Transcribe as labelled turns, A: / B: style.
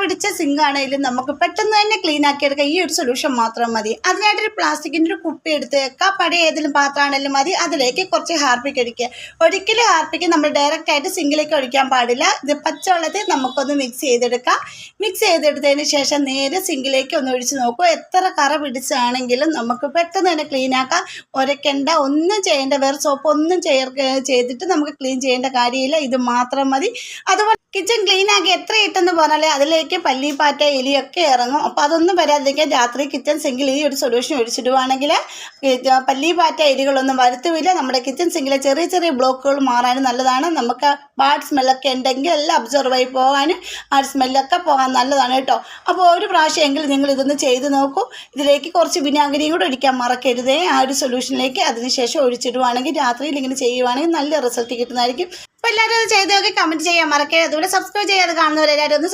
A: പിടിച്ച സിങ്ക് ആണെങ്കിലും നമുക്ക് പെട്ടെന്ന് തന്നെ ക്ലീൻ ആക്കി എടുക്കാം. ഈ ഒരു സൊല്യൂഷൻ മാത്രം മതി. അതിനായിട്ടൊരു പ്ലാസ്റ്റിക്കിൻ്റെ ഒരു കുപ്പി എടുത്ത് വെക്കുക. പഴയ ഏതെങ്കിലും പാത്രമാണെങ്കിലും മതി. അതിലേക്ക് കുറച്ച് ഹാർപ്പിക്ക് ഒഴിക്കുക. ഒരിക്കലും ഹാർപ്പിക്ക് നമ്മൾ ഡയറക്റ്റ് ആയിട്ട് സിങ്കിലേക്ക് ഒഴിക്കാൻ പാടില്ല. ഇത് പച്ചവെള്ളത്തിൽ നമുക്കൊന്ന് മിക്സ് ചെയ്തെടുക്കാം. മിക്സ് ചെയ്തെടുത്തതിന് ശേഷം നേരെ സിങ്കിലേക്ക് ഒന്ന് ഒഴിച്ച് നോക്കൂ. എത്ര കറ പിടിച്ചാണെങ്കിലും നമുക്ക് പെട്ടെന്ന് തന്നെ ക്ലീൻ ആക്കാം. ഉരയ്ക്കേണ്ട, ഒന്നും ചെയ്യേണ്ട, വേറെ സോപ്പ് ഒന്നും ചെയ്തിട്ട് നമുക്ക് ക്ലീൻ ചെയ്യേണ്ട കാര്യമില്ല. ഇത് മാത്രം മതി. അതുപോലെ കിച്ചൺ ക്ലീൻ ആക്കി എത്ര ഇട്ടെന്ന് പറഞ്ഞാൽ അതിലേക്ക് പല്ലിപ്പാറ്റ എലിയൊക്കെ ഇറങ്ങും. അപ്പോൾ അതൊന്നും വരാതിരിക്കാൻ രാത്രി കിച്ചൺ സിങ്കിൽ ഈ ഒരു സൊല്യൂഷൻ ഒഴിച്ചിടുവാണെങ്കിൽ പല്ലിപ്പാറ്റ എലികളൊന്നും വരുത്തുമില്ല. നമ്മുടെ കിച്ചൺ സിങ്കിലെ ചെറിയ ചെറിയ ബ്ലോക്കുകൾ മാറാനും നല്ലതാണ്. നമുക്ക് ബാഡ് സ്മെല്ലൊക്കെ ഉണ്ടെങ്കിൽ എല്ലാം അബ്സർവ് ആയി പോകാനും ആ സ്മെല്ലൊക്കെ പോകാൻ നല്ലതാണ് കേട്ടോ. അപ്പോൾ ഒരു പ്രാവശ്യമെങ്കിലും നിങ്ങൾ ഇതൊന്ന് ചെയ്ത് നോക്കൂ. ഇതിലേക്ക് കുറച്ച് വിനാഗിരിയും കൂടെ ഒഴിക്കാൻ മറക്കരുതേ ആ ഒരു സൊല്യൂഷനിലേക്ക്. അതിനുശേഷം ഒഴിച്ചിടുവാണെങ്കിൽ രാത്രിയിൽ ഇങ്ങനെ ചെയ്യുവാണെങ്കിൽ നല്ല റിസൾട്ട് കിട്ടുന്നതായിരിക്കും. അപ്പോൾ എല്ലാവരും അത് ചെയ്തൊക്കെ കമൻറ്റ് ചെയ്യാൻ മറക്കരുത്. അതുപോലെ സബ്സ്ക്രൈബ് ചെയ്യാതെ കാണുന്നവരെല്ലാവരും ഒന്ന്